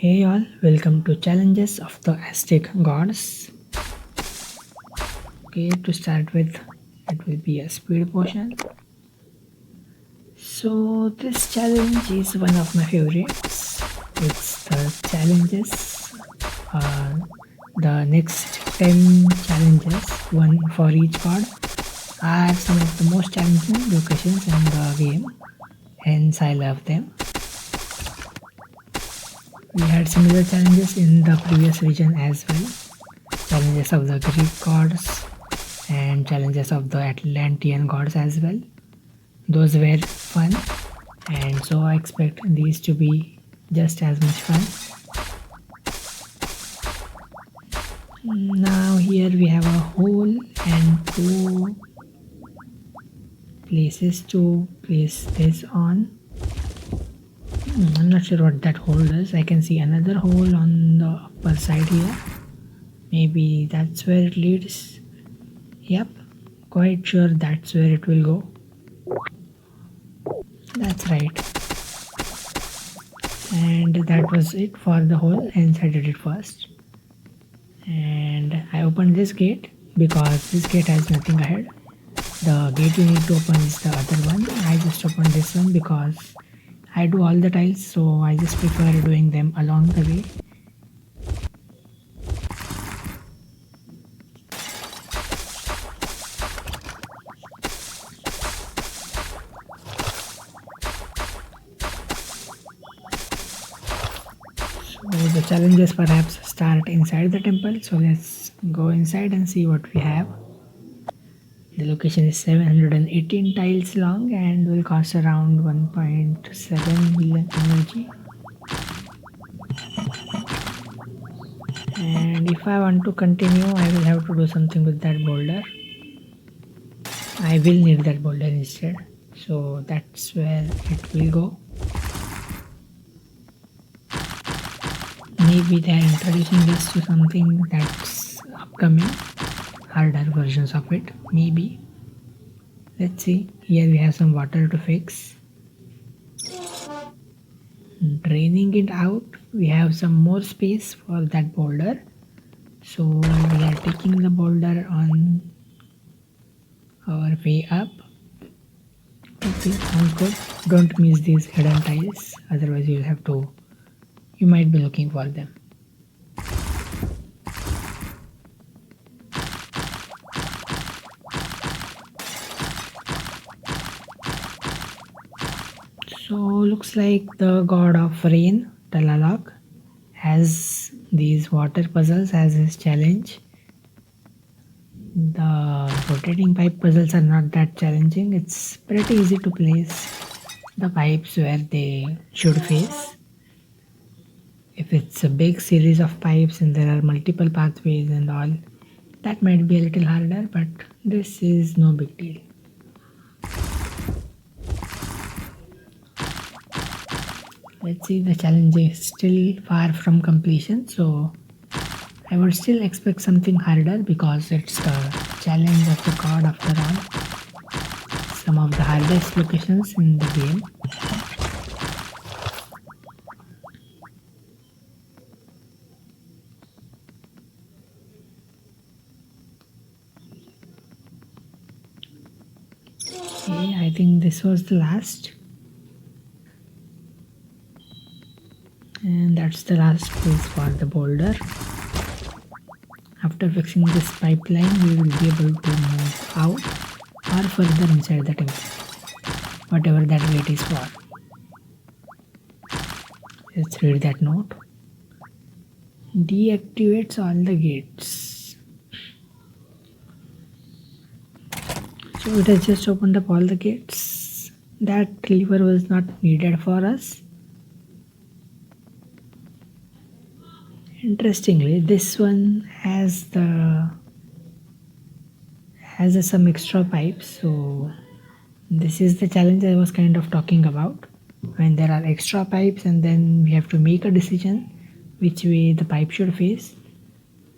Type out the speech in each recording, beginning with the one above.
Hey all, welcome to Challenges of the Aztec Gods. Okay, to start with, it will be a speed potion. So this challenge is one of my favorites. It's the challenges, the next 10 challenges, one for each god, are some of the most challenging locations in the game, hence I love them. We had similar challenges in the previous region as well. Challenges of the Greek gods and challenges of the Atlantean gods as well. Those were fun, and so I expect these to be just as much fun. Now here we have a hole and 2 places to place this on. I'm not sure what that hole does. I can see another hole on the upper side here. Maybe that's where it leads. Yep, quite sure that's where it will go. That's right. And that was it for the hole, hence I did it first. And I opened this gate because this gate has nothing ahead. The gate you need to open is the other one. I just opened this one because I do all the tiles, so I just prefer doing them along the way. So the challenges perhaps start inside the temple, so let's go inside and see what we have. The location is 718 tiles long and will cost around 1.7 million energy. And if I want to continue, I will have to do something with that boulder. I will need that boulder instead, so that's where it will go. Maybe they are introducing us to something that's upcoming, harder versions of it, maybe. Let's see. Here we have some water to fix. Draining it out, we have some more space for that boulder, so we are taking the boulder on our way up. Okay, sounds good. Don't miss these hidden tiles, otherwise you might be looking for them. So looks like the god of rain, Tlaloc, has these water puzzles as his challenge. The rotating pipe puzzles are not that challenging. It's pretty easy to place the pipes where they should face. If it's a big series of pipes and there are multiple pathways and all, that might be a little harder, but this is no big deal. Let's see, the challenge is still far from completion, so I would still expect something harder because it's the challenge of the god after all. Some of the hardest locations in the game. Okay, I think this was the last. And that's the last place for the boulder. After fixing this pipeline, we will be able to move out or further inside the temple, whatever that gate is for. Let's read that note. Deactivates all the gates. So it has just opened up all the gates. That lever was not needed for us. Interestingly, this one has some extra pipes, so this is the challenge I was kind of talking about. When there are extra pipes and then we have to make a decision which way the pipe should face,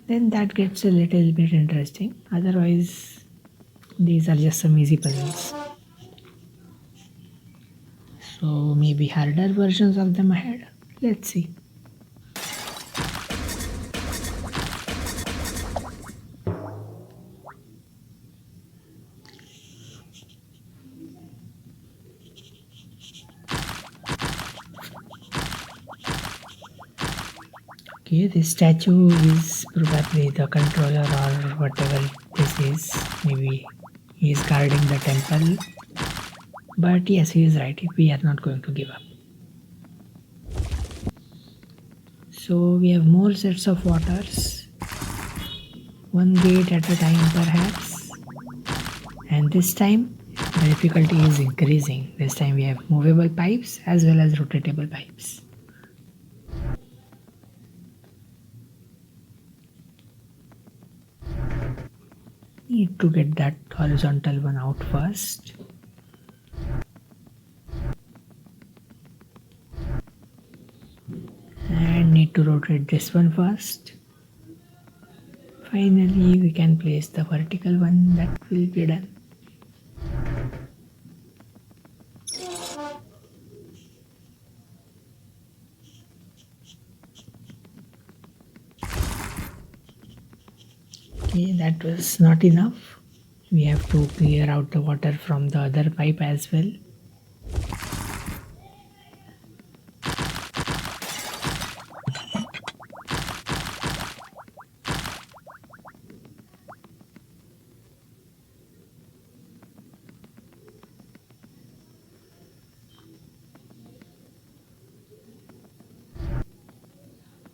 then that gets a little bit interesting. Otherwise, these are just some easy puzzles. So maybe harder versions of them ahead. Let's see. Okay, this statue is probably the controller or whatever this is. Maybe he is guarding the temple. But yes, he is right. We are not going to give up. So we have more sets of waters. One gate at a time perhaps. And this time the difficulty is increasing. This time we have movable pipes as well as rotatable pipes. Need to get that horizontal one out first. And need to rotate this one first. Finally we can place the vertical one. That will be done. Okay, that was not enough. We have to clear out the water from the other pipe as well.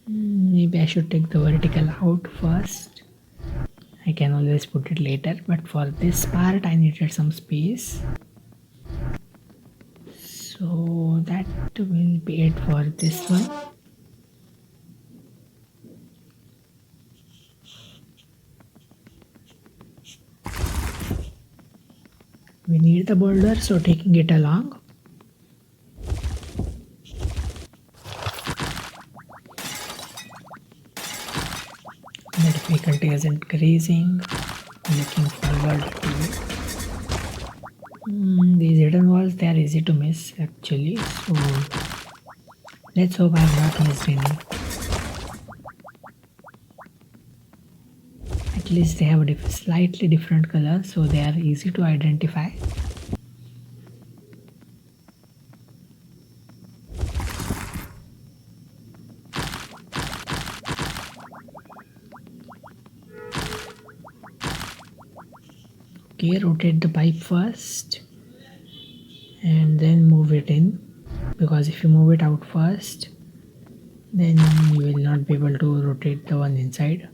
Maybe I should take the vertical out first. I can always put it later, but for this part I needed some space. So that will be it for this one. We need the boulder, so taking it along. The difficulty is increasing. Looking forward to it. These hidden walls, they are easy to miss actually. So let's hope I have not missed any. At least they have a slightly different color, so they are easy to identify. Okay, rotate the pipe first and then move it in, because if you move it out first then you will not be able to rotate the one inside.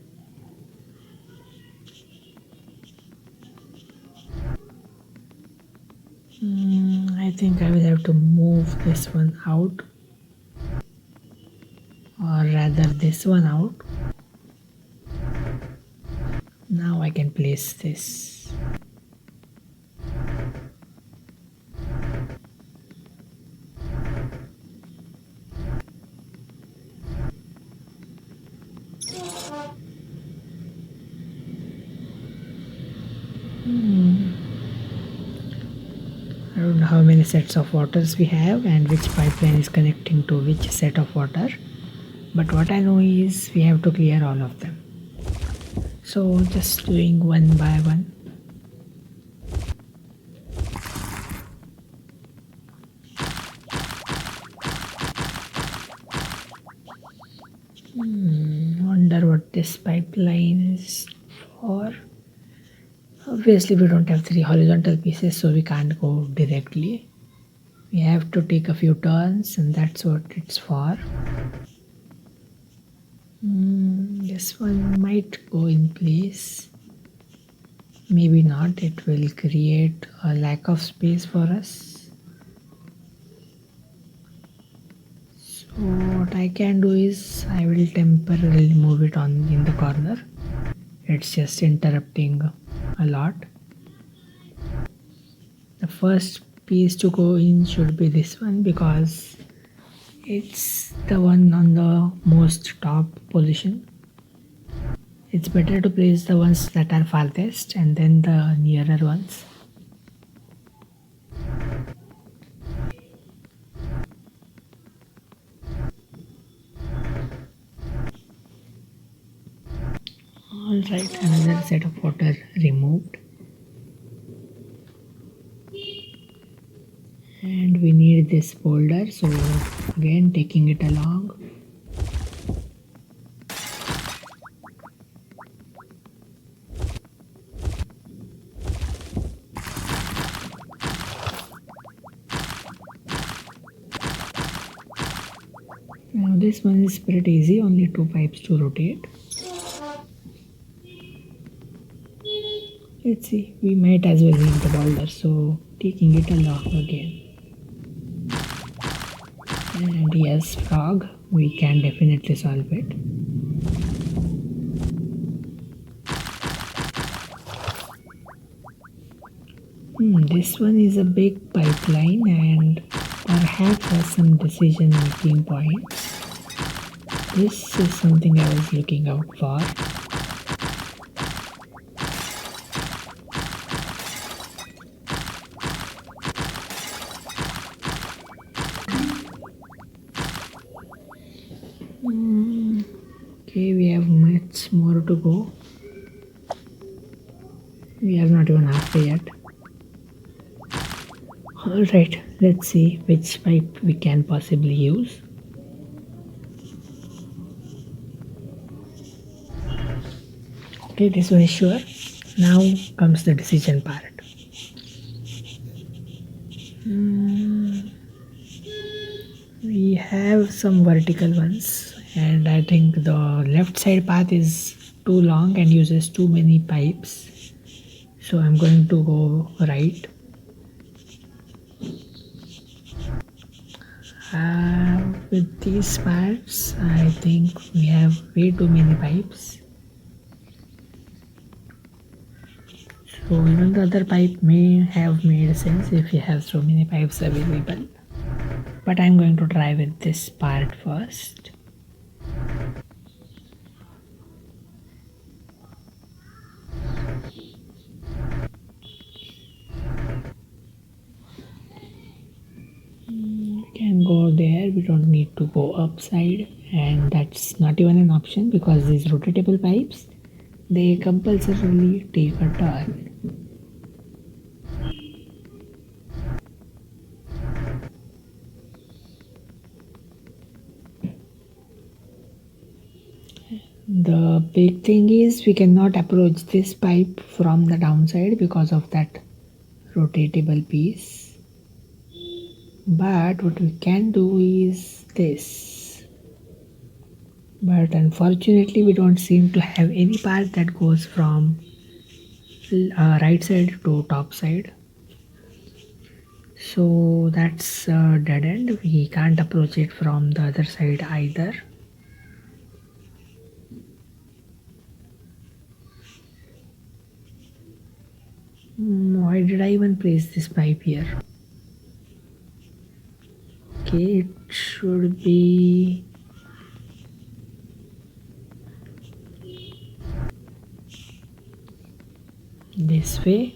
I think I will have to move this one out, or rather this one out. Now I can place this. I don't know how many sets of waters we have and which pipeline is connecting to which set of water, but what I know is we have to clear all of them. So just doing one by one. Wonder what this pipeline is for. Obviously we don't have 3 horizontal pieces, so we can't go directly. We have to take a few turns, and that's what it's for. This one might go in place. Maybe not. It will create a lack of space for us. So what I can do is I will temporarily move it on in the corner. It's just interrupting a lot. The first piece to go in should be this one, because it's the one on the most top position. It's better to place the ones that are farthest and then the nearer ones. Alright, another set of water removed. And we need this boulder, so again taking it along. Now this one is pretty easy, only two pipes to rotate. Let's see, we might as well need the boulder, so taking it along again. And yes, frog, we can definitely solve it. This one is a big pipeline and perhaps has some decision making points. This is something I was looking out for. Okay, we have much more to go. We are not even halfway yet. Alright, let's see which pipe we can possibly use. Okay, this one is sure. Now comes the decision part. We have some vertical ones, and I think the left side path is too long and uses too many pipes. So I'm going to go right. With these parts, I think we have way too many pipes. So even the other pipe may have made sense if you have so many pipes available. But I'm going to try with this part first. We can go there, we don't need to go upside, and that's not even an option because these rotatable pipes, they compulsorily take a turn. The big thing is we cannot approach this pipe from the downside because of that rotatable piece. But what we can do is this. But unfortunately we don't seem to have any path that goes from right side to top side. So that's a dead end. We can't approach it from the other side either. Why did I even place this pipe here? Okay, it should be this way.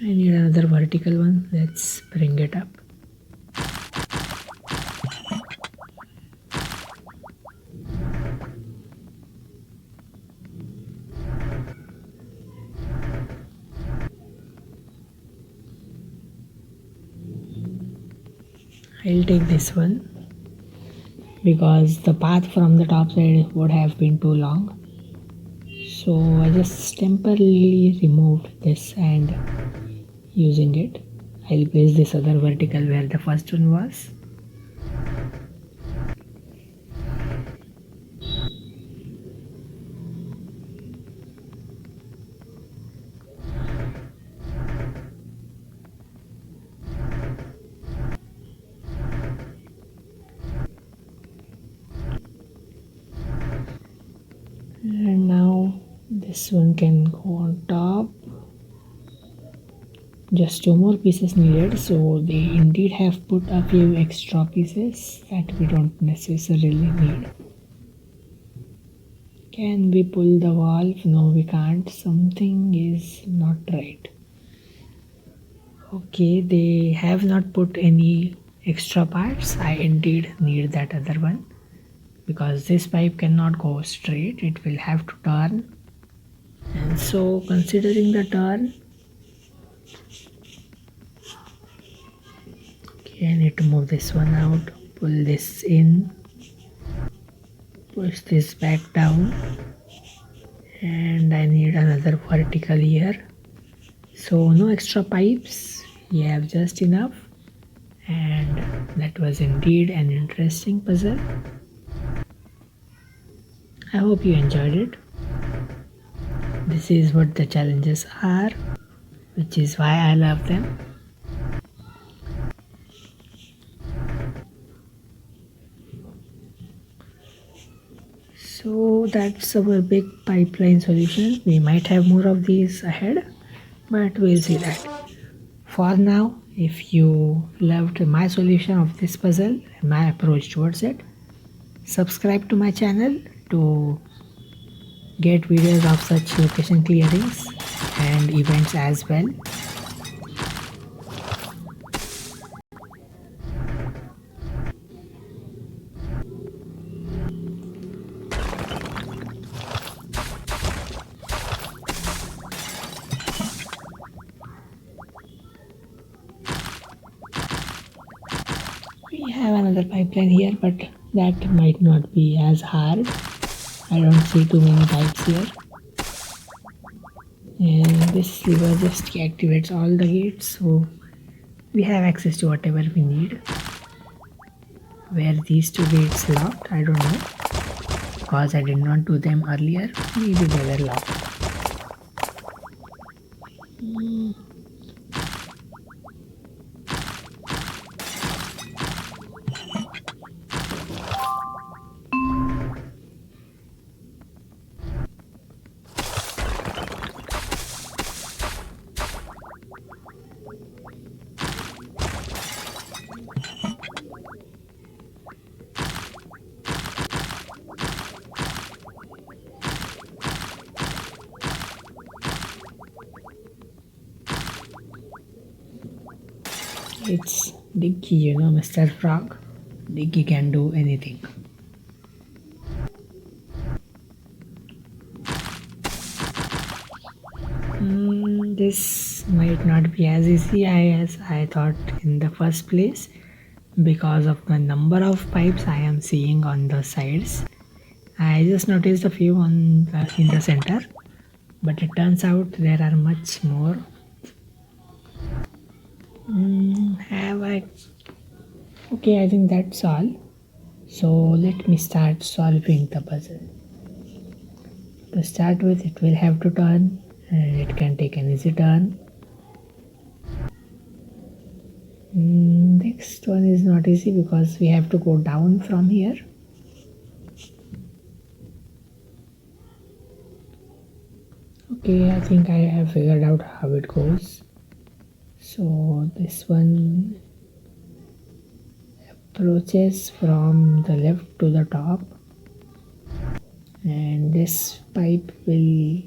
I need another vertical one. Let's bring it up. I'll take this one because the path from the top side would have been too long. So I just temporarily removed this and using it, I'll place this other vertical where the first one was. And now this one can go on top. Just two more pieces needed, so they indeed have put a few extra pieces that we don't necessarily need. Can we pull the valve? No, we can't. Something is not right. Okay, they have not put any extra parts. I indeed need that other one because this pipe cannot go straight, it will have to turn. And so considering the turn, okay, I need to move this one out, pull this in, push this back down, and I need another vertical here. So no extra pipes, we have just enough. And that was indeed an interesting puzzle. I hope you enjoyed it. This is what the challenges are, which is why I love them. So that's our big pipeline solution. We might have more of these ahead, but we'll see that. For now, if you loved my solution of this puzzle and my approach towards it, subscribe to my channel to get videos of such location clearings and events as well. We have another pipeline here, but that might not be as hard. I don't see too many pipes here. And this lever just activates all the gates, so we have access to whatever we need. Where these two gates locked, I don't know, because I did not do them earlier. Maybe they were locked. It's Diggy, Mr. Frog. Diggy can do anything. This might not be as easy as I thought in the first place because of the number of pipes I am seeing on the sides. I just noticed a few in the center, but it turns out there are much more. Have I? Okay, I think that's all. So let me start solving the puzzle. To start with, it will have to turn, and it can take an easy turn. Next one is not easy because we have to go down from here. Okay, I think I have figured out how it goes. So this one approaches from the left to the top, and this pipe will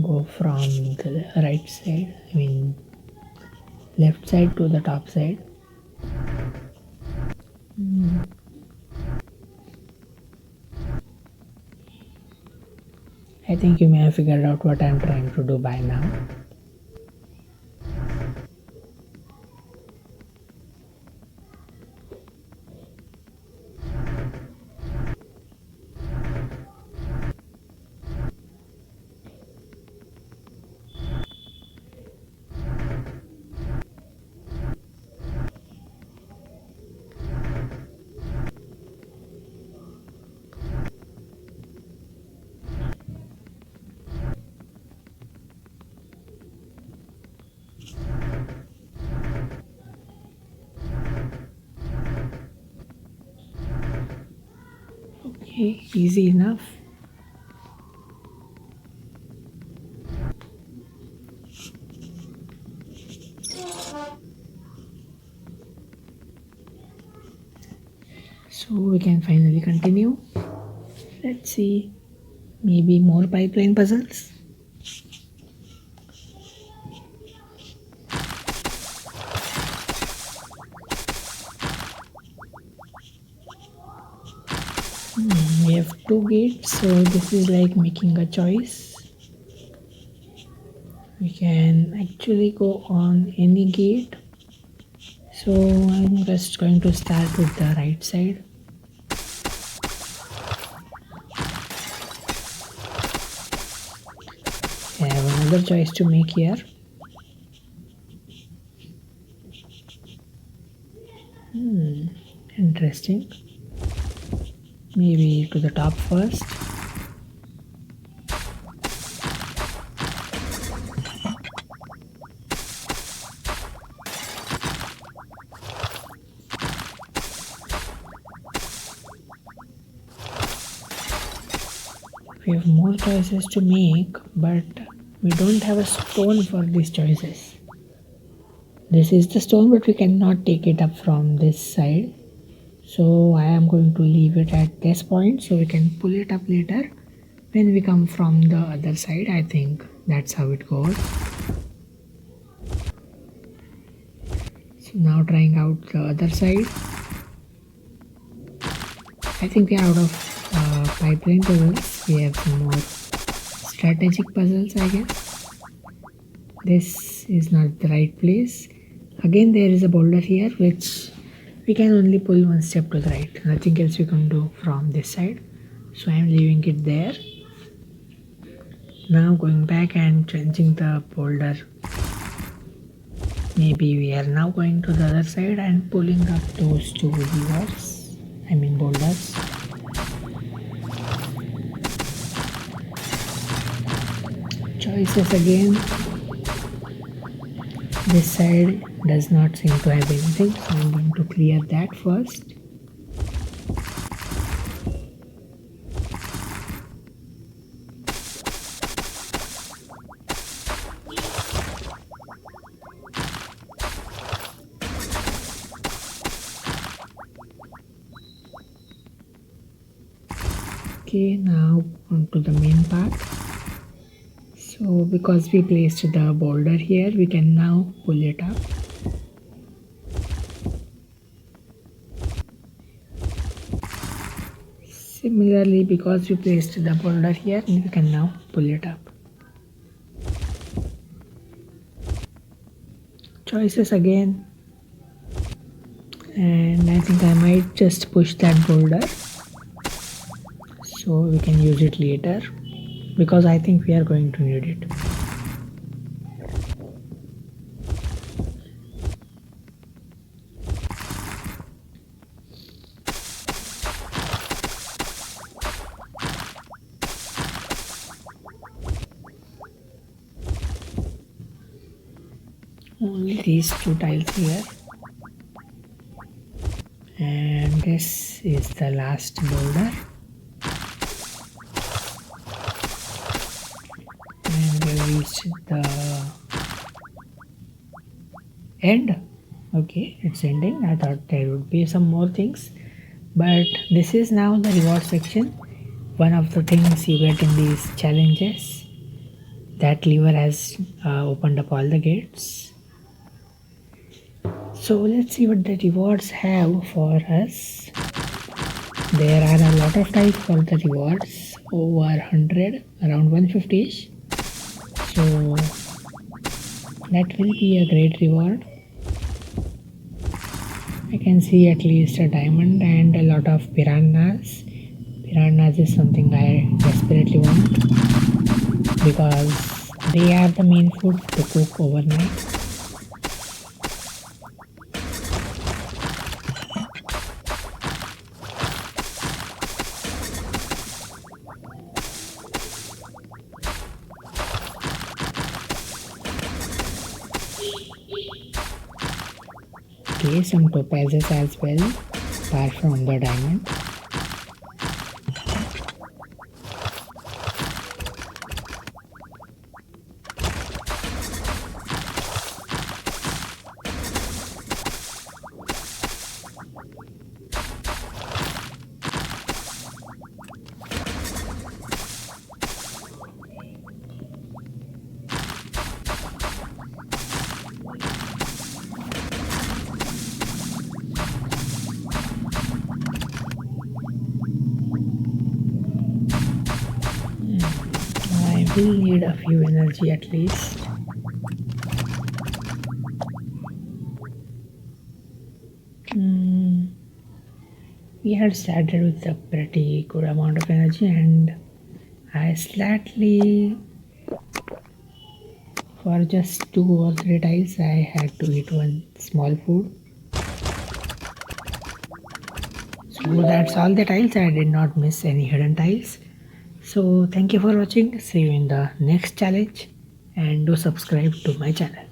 go from the right side, left side to the top side. I think you may have figured out what I'm trying to do by now. Okay, easy enough. So we can finally continue. Let's see, maybe more pipeline puzzles. We have two gates, so this is like making a choice. We can actually go on any gate. So I'm just going to start with the right side. I have another choice to make here. Interesting. Maybe to the top first. We have more choices to make, but we don't have a stone for these choices. This is the stone, but we cannot take it up from this side. So I am going to leave it at this point so we can pull it up later when we come from the other side. I think that's how it goes. So now trying out the other side. I think we are out of pipeline puzzles. We have some more strategic puzzles, I guess. This is not the right place. Again, there is a boulder here which we can only pull one step to the right. Nothing else we can do from this side. So I am leaving it there. Now going back and changing the boulder. Maybe we are now going to the other side and pulling up those two levers. I mean boulders. Choices again. This side does not seem to have anything, so I'm going to clear that first. Okay, now onto the main part. So because we placed the boulder here, we can now pull it up. Similarly, because we placed the boulder here, we can now pull it up. Choices again. And I think I might just push that boulder so we can use it later, because I think we are going to need it. Only these two tiles here. And this is the last boulder. And we reached the end. Okay, it's ending. I thought there would be some more things, but this is now the reward section. One of the things you get in these challenges. That lever has opened up all the gates. So let's see what the rewards have for us. There are a lot of types for the rewards, over 100, around 150ish. So that will be a great reward. I can see at least a diamond and a lot of piranhas. Piranhas is something I desperately want because they are the main food to cook overnight. Okay, some topazes as well, apart from the diamond. I will need a few energy at least. We had started with a pretty good amount of energy, and I slightly, for just 2 or 3 tiles, I had to eat one small food. So that's all the tiles. I did not miss any hidden tiles. So thank you for watching. See you in the next challenge and do subscribe to my channel.